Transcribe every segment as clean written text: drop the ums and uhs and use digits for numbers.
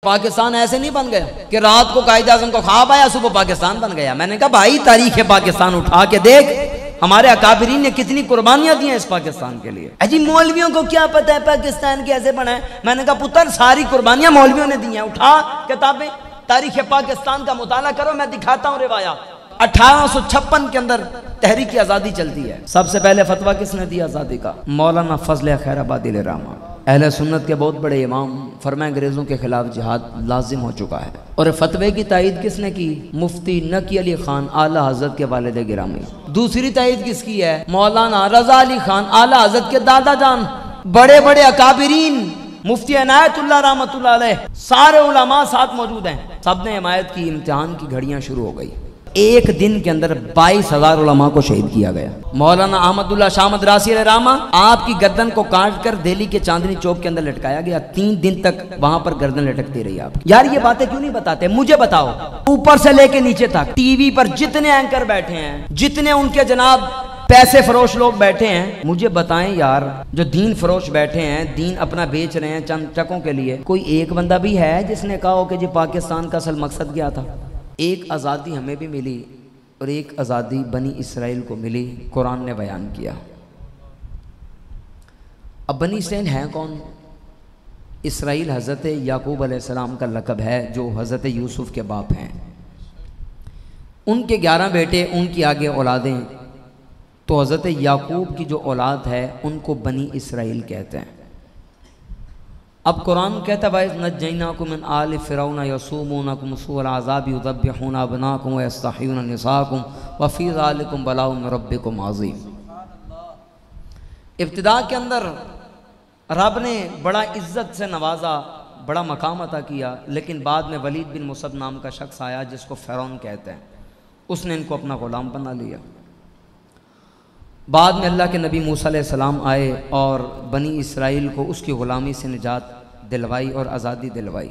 पाकिस्तान ऐसे नहीं बन गया कि रात को कायदे आज़म को ख्वाब आया सुबह पाकिस्तान बन गया। मैंने कहा भाई तारीख पाकिस्तान उठा के देख, हमारे अकाबरीन ने कितनी कुर्बानियां दी हैं इस पाकिस्तान के लिए। अजी मौलवियों को क्या पता है पाकिस्तान कैसे बना है। मैंने कहा पुत्र सारी कुर्बानियां मौलवियों ने दी हैं, उठा किताबें तारीख पाकिस्तान का मुताला करो, मैं दिखाता हूँ रिवाया। 1856 के अंदर तहरीक आज़ादी चलती है। सबसे पहले फतवा किसने दिया आज़ादी का? मौलाना फजल खैराबादी रहमा, अहले सुन्नत के बहुत बड़े इमाम। फरमाए अंग्रेज़ों के खिलाफ जिहाद लाजिम हो चुका है। और फतवे की तायद किसने की? मुफ्ती नकी अली खान आला हजरत के वालिद गिरामी। दूसरी तायद किसकी है? मौलाना रजा अली खान आला हजरत के दादा जान। बड़े बड़े अकाबिरीन, मुफ्ती इनायतुल्लाह रहमतुल्लाह अलैह, सारे उलमा साथ मौजूद हैं। सब ने हिमायत की। इम्तिहान की घड़ियां शुरू हो गई। एक दिन के अंदर 22,000 उलमा को शहीद किया गया। मौलाना अहमदुल्लाह शाह मदरासी रहमा, आपकी गर्दन को काट कर दिल्ली के चांदनी चौक के अंदर लटकाया गया। 3 दिन तक वहां पर गर्दन लटकती रही आपकी। यार ये बातें क्यों नहीं बताते? मुझे बताओ, ऊपर से लेके नीचे तक टीवी पर जितने एंकर बैठे हैं, जितने उनके जनाब पैसे फरोश लोग बैठे हैं, मुझे बताएं यार, जो दीन फरोश बैठे हैं, दीन अपना बेच रहे हैं चंद टकों के लिए, कोई एक बंदा भी है जिसने कहा हो कि जी पाकिस्तान का असल मकसद क्या था? एक आज़ादी हमें भी मिली और एक आज़ादी बनी इसराइल को मिली। कुरान ने बयान किया। अब बनी इसराइल है कौन? इसराइल हज़रत याकूब अलैहिस्सलाम का लक़ब है, जो हज़रत यूसुफ के बाप हैं। उनके 11 बेटे, उनकी आगे औलादें, तो हज़रत याकूब की जो औलाद है उनको बनी इसराइल कहते हैं। अब कुरान कहता है नज्जैनाकुम मिन आलि फ़िरऔन यसूमूनकुम सूअल अज़ाब युज़ब्बिहूना अबनाकुम व यस्तहय्यूना निसाअकुम व फ़ी ज़ालिकुम बलाउन मिन रब्बिकुम अज़ीम। इब्तिदा के अंदर रब ने बड़ा इज्जत से नवाजा, बड़ा मकाम अता किया, लेकिन बाद में वलीद बिन मुसब नाम का शख्स आया जिसको फ़िरऔन कहते हैं। उसने इनको अपना ग़ुलाम बना लिया। बाद में अल्लाह के नबी मूसा अलैहिस्सलाम आए और बनी इसराइल को उसकी ग़ुलामी से निजात दिलवाई और आज़ादी दिलवाई।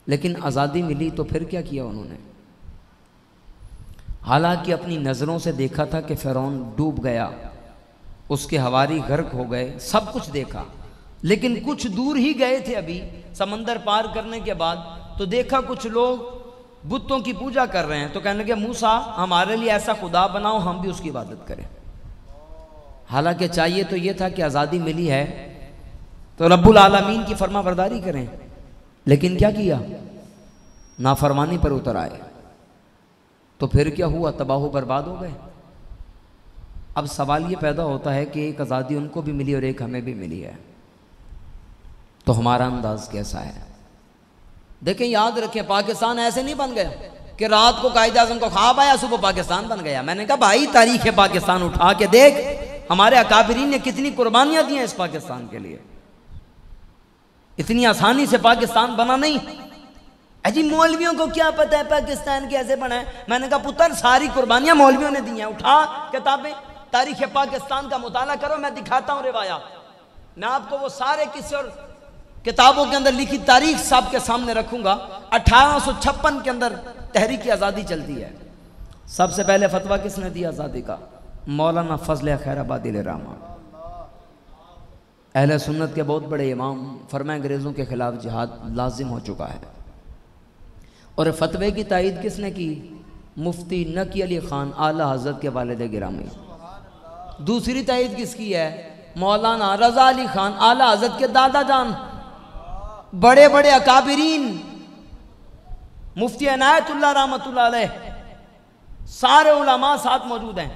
लेकिन आज़ादी मिली तो फिर क्या किया उन्होंने? हालांकि अपनी नज़रों से देखा था कि फ़िरौन डूब गया, उसके हवारी गर्क हो गए, सब कुछ देखा, लेकिन कुछ दूर ही गए थे अभी समंदर पार करने के बाद, तो देखा कुछ लोग बुतों की पूजा कर रहे हैं। तो कहने लगे मूसा हमारे लिए ऐसा खुदा बनाओ, हम भी उसकी इबादत करें। हालांकि चाहिए तो ये था कि आज़ादी मिली है तो रब्बुल आलमीन की फरमाबरदारी करें, लेकिन क्या किया? नाफरमानी पर उतर आए। तो फिर क्या हुआ? तबाह बर्बाद हो गए। अब सवाल ये पैदा होता है कि एक आज़ादी उनको भी मिली और एक हमें भी मिली है, तो हमारा अंदाज कैसा है? देखें, याद रखें, पाकिस्तान ऐसे नहीं बन गया कि रात को कायदे आज़म को ख्वाब आया सुबह पाकिस्तान बन गया। मैंने कहा भाई तारीख पाकिस्तान उठा के देख, हमारे अकाबरीन ने कितनी कुर्बानियां दी हैं इस पाकिस्तान के लिए। इतनी आसानी से पाकिस्तान बना नहीं। अजी मौलवियों को क्या पता है पाकिस्तान कैसे बना है। मैंने कहा पुत्र सारी कुर्बानियां मौलवियों ने दी हैं, उठा किताबें तारीख पाकिस्तान का मुताला करो, मैं दिखाता हूँ रिवाया। मैं आपको वो सारे किस्से और किताबों के अंदर लिखी तारीख साहब के सामने रखूंगा। 1856 के अंदर तहरीक आज़ादी चलती है। सबसे पहले फतवा किसने दिया आज़ादी का? मौलाना फजल खैराबादी रहमा, अहले सुन्नत के बहुत बड़े इमाम। फरमाए अंग्रेज़ों के खिलाफ जिहाद लाजिम हो चुका है। और फतवे की तायद किसने की? मुफ्ती नकी अली खान आला हजरत के वालिद गिरामी। दूसरी तायद किसकी है? मौलाना रजा अली खान आला हजरत के दादा जान। बड़े बड़े अकाबिरीन, मुफ्ती इनायतुल्लाह रहमतुल्लाह अलैह, सारे उलमा साथ मौजूद हैं।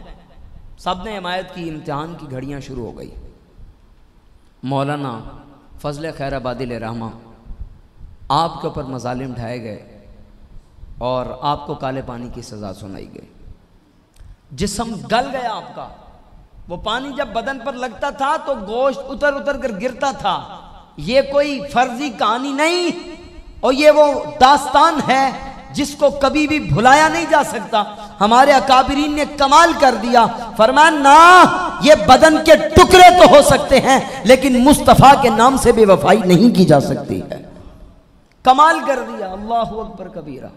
सब ने हिमायत की। इम्तिहान की घड़ियां शुरू हो गई। मौलाना फजल खैराबादी रहमा, आपके ऊपर मजालिम ढाए गए और आपको काले पानी की सज़ा सुनाई गई। जिस्म गल गया आपका। वो पानी जब बदन पर लगता था तो गोश्त उतर उतर कर गिरता था। ये कोई फर्जी कहानी नहीं, और ये वो दास्तान है जिसको कभी भी भुलाया नहीं जा सकता। हमारे अकाबिरीन ने कमाल कर दिया। फरमाया ना, ये बदन के टुकड़े तो हो सकते हैं लेकिन मुस्तफ़ा के नाम से बेवफाई नहीं की जा सकती है। कमाल कर दिया। अल्लाहु अकबर कबीरा।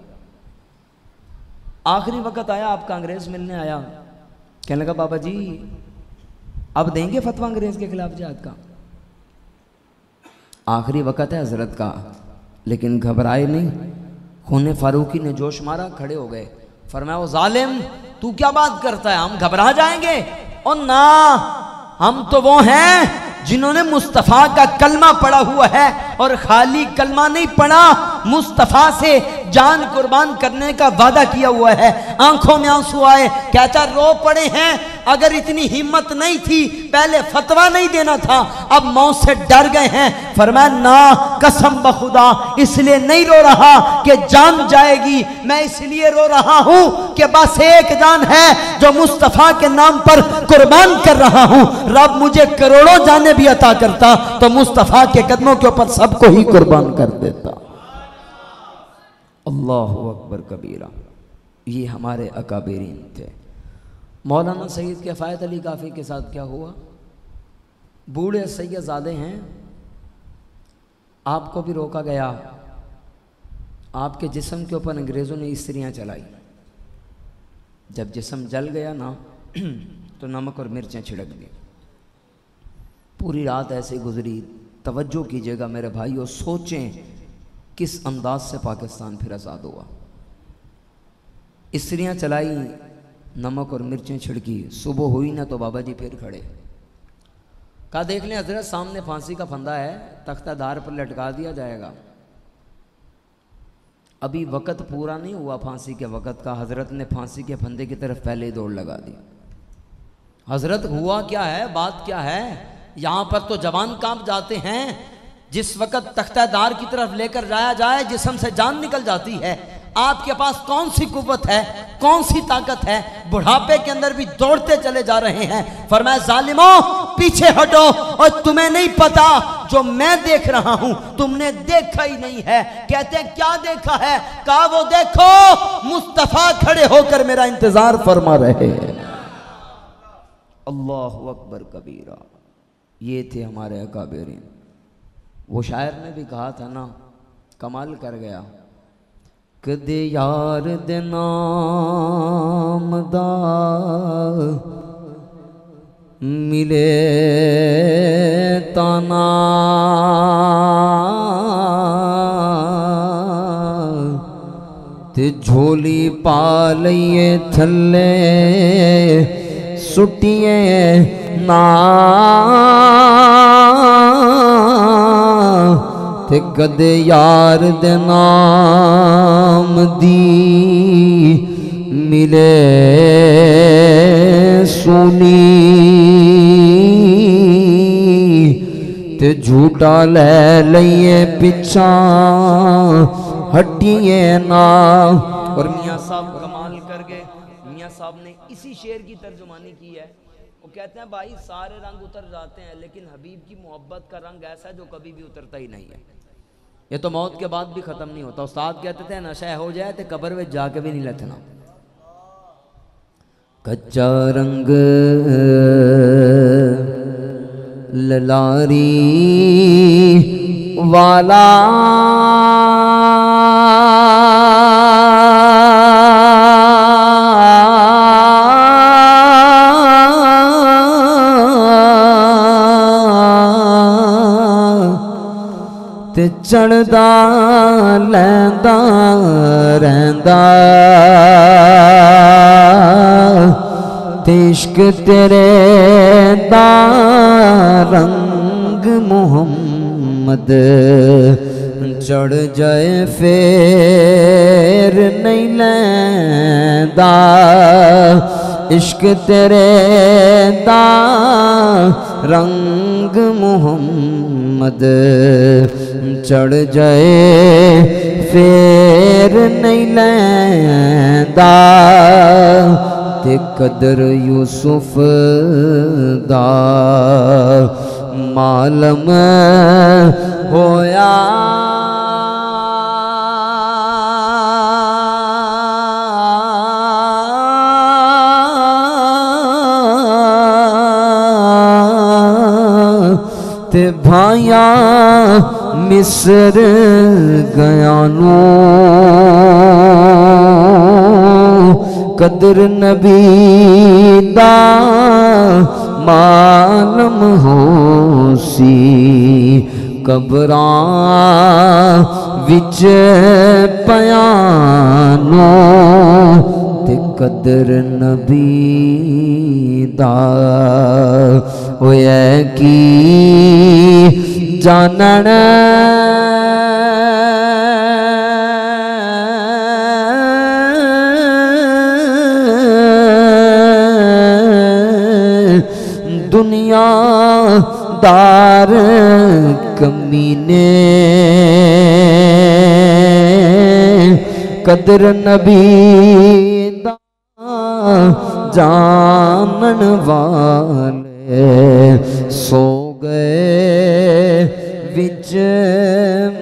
आखिरी वक्त आया, आपका अंग्रेज मिलने आया, कहने लगा बाबा जी अब देंगे फतवा अंग्रेज के खिलाफ जिहाद का? आखिरी वक्त है हजरत का, लेकिन घबराए नहीं। खून फारूकी ने जोश मारा, खड़े हो गए। फरमाया ओ जालिम, तू क्या बात करता है, हम घबरा जाएंगे? और ना, हम तो वो हैं जिन्होंने मुस्तफ़ा का कलमा पढ़ा हुआ है, और खाली कलमा नहीं पढ़ा, मुस्तफ़ा से जान कुर्बान करने का वादा किया हुआ है। आंखों में आंसू आए, कहता रो पड़े हैं, अगर इतनी हिम्मत नहीं थी पहले फतवा नहीं देना था, अब मौत से डर गए हैं। फरमाया ना, कसम बखुदा इसलिए नहीं रो रहा कि जान जाएगी, मैं इसलिए रो रहा हूं कि बस एक जान है जो मुस्तफ़ा के नाम पर कुर्बान कर रहा हूं। रब मुझे करोड़ों जाने भी अता करता तो मुस्तफ़ा के कदमों के ऊपर सबको ही कुर्बान कर देता। अल्लाहु अकबर कबीरा। ये हमारे अकाबरीन थे। मौलाना सैयद किफ़ायत अली काफ़ी के साथ क्या हुआ? बूढ़े सैयदज़ादे हैं, आपको भी रोका गया, आपके जिस्म के ऊपर अंग्रेज़ों ने इस्त्रियाँ चलाई। जब जिस्म जल गया ना तो नमक और मिर्चें छिड़क दी। पूरी रात ऐसे गुजरी। तवज्जो कीजिएगा मेरे भाइयों, सोचें किस अंदाज से पाकिस्तान फिर आज़ाद हुआ। इस्त्रियाँ चलाई, नमक और मिर्चें छिड़की। सुबह हुई ना तो बाबा जी फिर खड़े। कहा देख लें हजरत, सामने फांसी का फंदा है, तख्तादार पर लटका दिया जाएगा। अभी वक़्त पूरा नहीं हुआ फांसी के वक़्त का, हजरत ने फांसी के फंदे की तरफ पहले ही दौड़ लगा दी। हजरत हुआ क्या है, बात क्या है? यहाँ पर तो जवान कांप जाते हैं। जिस वक़्त तख्तादार की तरफ लेकर जाया जाए जिस्म से जान निकल जाती है। आपके पास कौन सी कुव्वत है, कौन सी ताकत है? बुढ़ापे के अंदर भी दौड़ते चले जा रहे हैं। फरमाया जालिमों पीछे हटो, और तुम्हें नहीं पता जो मैं देख रहा हूं तुमने देखा ही नहीं है। कहते हैं क्या देखा है? कहा वो देखो मुस्तफ़ा खड़े होकर मेरा इंतजार फरमा रहे हैं। अल्लाहु अकबर कबीरा। ये थे हमारे अकाबरीन। वो शायर ने भी कहा था ना, कमाल कर गया, कदे यार दे नाम दा मिले ताना, ते झोली पा लइए थल्ले सुटिए ना, ते कदे यार दे नाम दी मिले सुनी, ते झूठा ले लइए पिछा हटिए ना। और मियाँ साहब कमाल कर गए। मियाँ साहब ने इसी शेर की तर्जुमानी की है। वो कहते हैं भाई सारे रंग उतर जाते हैं, लेकिन हबीब की मोहब्बत का रंग ऐसा है जो कभी भी उतरता ही नहीं है। ये तो मौत के बाद भी ख़त्म नहीं होता। उस्ताद कहते थे नशा हो जाए तो कब्र में जाके भी नहीं लेतना। कच्चा रंग ललारी वाला ते चढ़दा लैंदा रैंदा, ते इश्क तेरे दा रंग मुहम्मद चढ़ जाए फेर नहीं लैंदा। इश्क तेरे दा रंग मुहम्मद चढ़ जाए फेर नहीं लैंदा, ते कदर यूसुफ दा मालम होया। ते भाया मिस्र गया नू कदर नबी दा मालम हो सी, कबरां विच पयानो ते कदर नबी दा होए की जानन दुनिया दार कमीने कदर नबी दा जानन वाले सो गए विच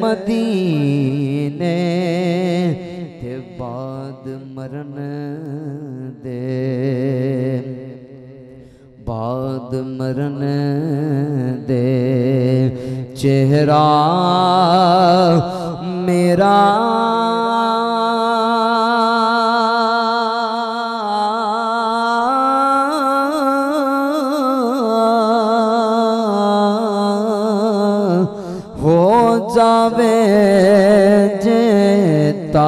मदीने ते बाद मरन दे बाद मरन दे चेहरा मेरा हो जावे जेता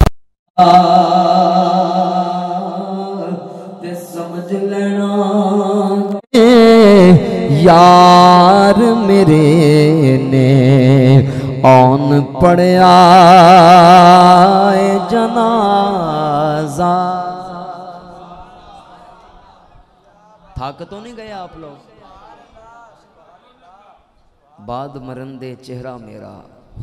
ते समझ लेना यार मेरे ने औन पढ़िया जनाजा। थक तो नहीं गए आप लोग? बाद मरन दे चेहरा मेरा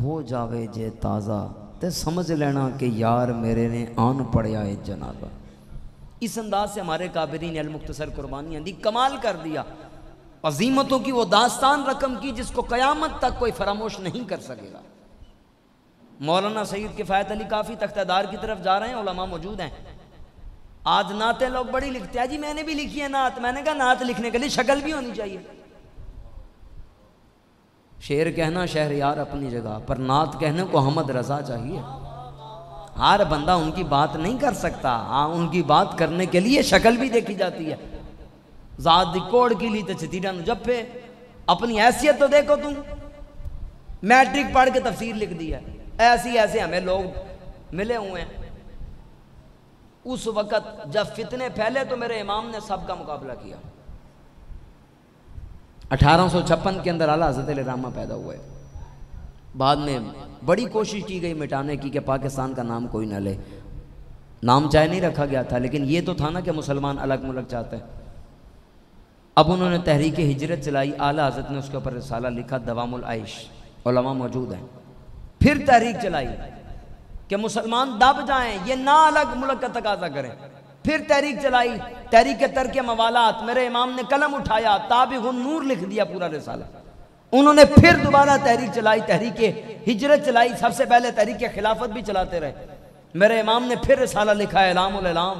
हो जावे जे ताज़ा ते समझ लेना कि यार मेरे ने आन पढ़िया जनाजा। इस अंदाज से हमारे काबिरीन अल मुख्तसर कुर्बानियाँ दी, कमाल कर दिया। अजीमतों की वो दास्तान रकम की जिसको क़यामत तक कोई फरामोश नहीं कर सकेगा। मौलाना सैयद किफ़ायत अली काफ़ी तख्तादार की तरफ जा रहे हैं, उलमा मौजूद हैं। आज नातें लोग बड़ी लिखते हैं, जी मैंने भी लिखी है नात। मैंने कहा नात लिखने के लिए शक्ल भी होनी चाहिए। शेर कहना शहरयार अपनी जगह, पर नात कहने को हमद रजा चाहिए। हर बंदा उनकी बात नहीं कर सकता। हाँ, उनकी बात करने के लिए शक्ल भी देखी जाती है। ज़ात दी कोड़ की ली तो चतीड़ा नु जप्पे, अपनी हैसियत तो देखो तुम। मैट्रिक पढ़ के तफसीर लिख दी है। ऐसी ऐसे हमें लोग मिले हुए हैं। उस वक़्त जब फितने फैले तो मेरे इमाम ने सबका मुकाबला किया। 1856 के अंदर आला हज़रत रामा पैदा हुए। बाद में बड़ी कोशिश की गई मिटाने की कि पाकिस्तान का नाम कोई ना ले। नाम चाहे नहीं रखा गया था, लेकिन ये तो था ना कि मुसलमान अलग मुल्क चाहते हैं। अब उन्होंने तहरीक हिजरत चलाई। आला हज़रत ने उसके ऊपर रिसाला लिखा दवामुल आइश, उलमा मौजूद हैं। फिर तहरीक चलाई कि मुसलमान दब जाएं, ये ना अलग मुल्क का तकाजा करें। फिर तहरीक चलाई, तहरीक तर्क मवालात। मेरे इमाम ने कलम उठाया, ताबिग़ुन नूर लिख दिया पूरा रिसाला। उन्होंने फिर दोबारा तहरीक चलाई, तहरीक हिजरत चलाई। सबसे पहले तहरीक खिलाफत भी चलाते रहे। मेरे इमाम ने फिर रिसाला लिखा, एलामुल एलाम।